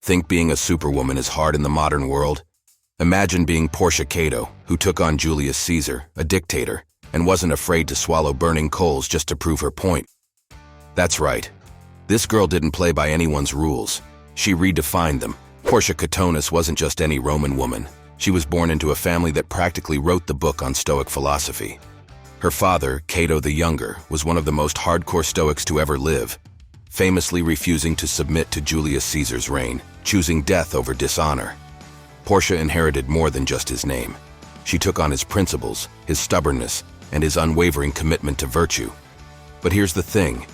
Think being a superwoman is hard in the modern world? Imagine being Porcia Cato, who took on Julius Caesar, a dictator, and wasn't afraid to swallow burning coals just to prove her point. That's right. This girl didn't play by anyone's rules. She redefined them. Porcia Cato wasn't just any Roman woman. She was born into a family that practically wrote the book on Stoic philosophy. Her father, Cato the Younger, was one of the most hardcore Stoics to ever live, famously refusing to submit to Julius Caesar's reign, choosing death over dishonor. Porcia inherited more than just his name. She took on his principles, his stubbornness, and his unwavering commitment to virtue. But here's the thing.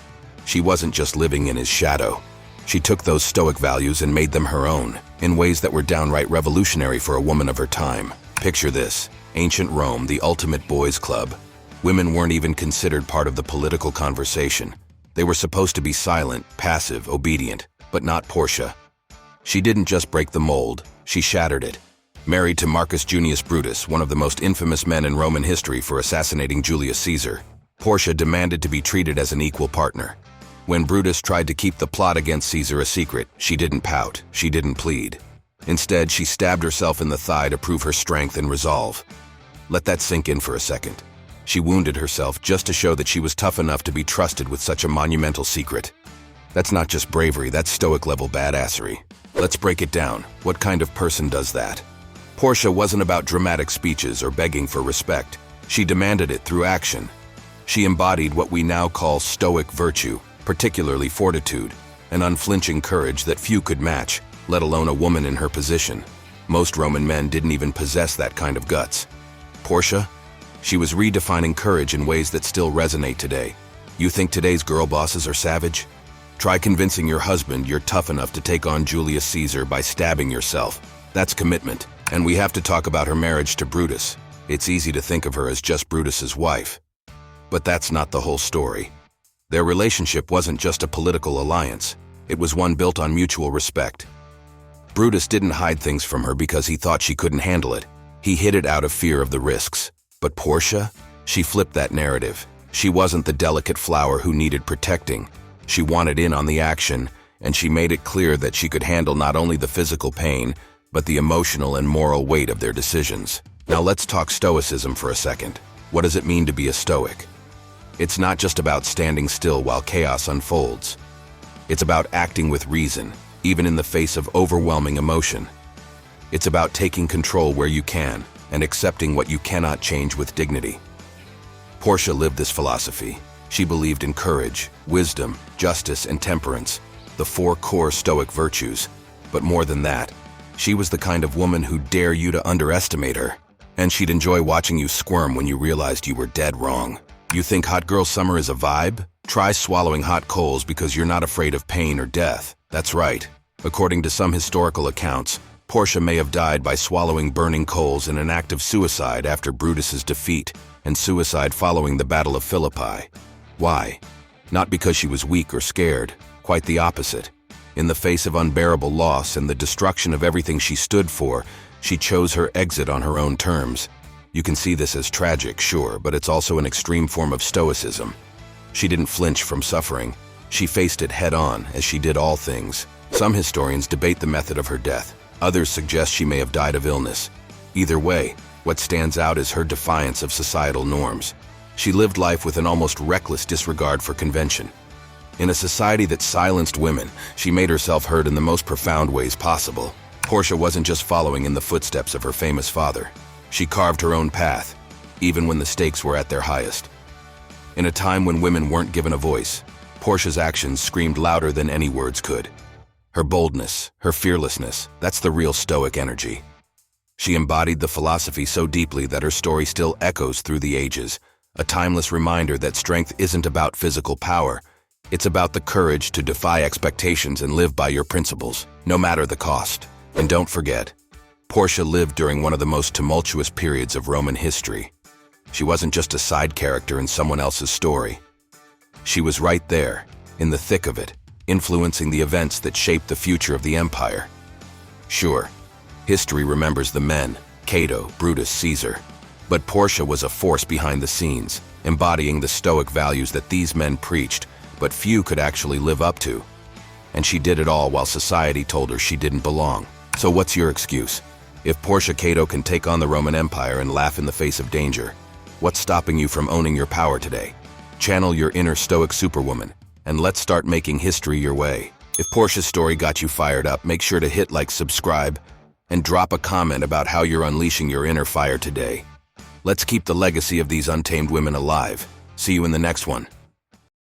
She wasn't just living in his shadow. She took those Stoic values and made them her own, in ways that were downright revolutionary for a woman of her time. Picture this: ancient Rome, the ultimate boys' club. Women weren't even considered part of the political conversation. They were supposed to be silent, passive, obedient, but not Porcia. She didn't just break the mold, she shattered it. Married to Marcus Junius Brutus, one of the most infamous men in Roman history for assassinating Julius Caesar, Porcia demanded to be treated as an equal partner. When Brutus tried to keep the plot against Caesar a secret, she didn't pout, she didn't plead. Instead, she stabbed herself in the thigh to prove her strength and resolve. Let that sink in for a second. She wounded herself just to show that she was tough enough to be trusted with such a monumental secret. That's not just bravery, that's Stoic-level badassery. Let's break it down. What kind of person does that? Porcia wasn't about dramatic speeches or begging for respect. She demanded it through action. She embodied what we now call Stoic virtue, particularly fortitude, an unflinching courage that few could match, let alone a woman in her position. Most Roman men didn't even possess that kind of guts. Porcia? She was redefining courage in ways that still resonate today. You think today's girl bosses are savage? Try convincing your husband you're tough enough to take on Julius Caesar by stabbing yourself. That's commitment. And we have to talk about her marriage to Brutus. It's easy to think of her as just Brutus's wife. But that's not the whole story. Their relationship wasn't just a political alliance. It was one built on mutual respect. Brutus didn't hide things from her because he thought she couldn't handle it. He hid it out of fear of the risks. But Porcia? She flipped that narrative. She wasn't the delicate flower who needed protecting. She wanted in on the action, and she made it clear that she could handle not only the physical pain, but the emotional and moral weight of their decisions. Now let's talk Stoicism for a second. What does it mean to be a Stoic? It's not just about standing still while chaos unfolds. It's about acting with reason, even in the face of overwhelming emotion. It's about taking control where you can, and accepting what you cannot change with dignity. Porcia lived this philosophy. She believed in courage, wisdom, justice, and temperance, the four core Stoic virtues. But more than that, she was the kind of woman who'd dare you to underestimate her, and she'd enjoy watching you squirm when you realized you were dead wrong. You think hot girl summer is a vibe? Try swallowing hot coals because you're not afraid of pain or death. That's right. According to some historical accounts, Porcia may have died by swallowing burning coals in an act of suicide after Brutus's defeat, and suicide following the Battle of Philippi. Why? Not because she was weak or scared, quite the opposite. In the face of unbearable loss and the destruction of everything she stood for, she chose her exit on her own terms. You can see this as tragic, sure, but it's also an extreme form of Stoicism. She didn't flinch from suffering. She faced it head-on, as she did all things. Some historians debate the method of her death. Others suggest she may have died of illness. Either way, what stands out is her defiance of societal norms. She lived life with an almost reckless disregard for convention. In a society that silenced women, she made herself heard in the most profound ways possible. Porcia wasn't just following in the footsteps of her famous father. She carved her own path, even when the stakes were at their highest. In a time when women weren't given a voice, Porcia's actions screamed louder than any words could. Her boldness, her fearlessness, that's the real Stoic energy. She embodied the philosophy so deeply that her story still echoes through the ages, a timeless reminder that strength isn't about physical power. It's about the courage to defy expectations and live by your principles, no matter the cost. And don't forget, Porcia lived during one of the most tumultuous periods of Roman history. She wasn't just a side character in someone else's story. She was right there, in the thick of it, influencing the events that shaped the future of the empire. Sure, history remembers the men, Cato, Brutus, Caesar. But Porcia was a force behind the scenes, embodying the Stoic values that these men preached, but few could actually live up to. And she did it all while society told her she didn't belong. So what's your excuse? If Porcia Cato can take on the Roman Empire and laugh in the face of danger, what's stopping you from owning your power today? Channel your inner Stoic Superwoman, and let's start making history your way. If Portia's story got you fired up, make sure to hit like, subscribe, and drop a comment about how you're unleashing your inner fire today. Let's keep the legacy of these untamed women alive. See you in the next one.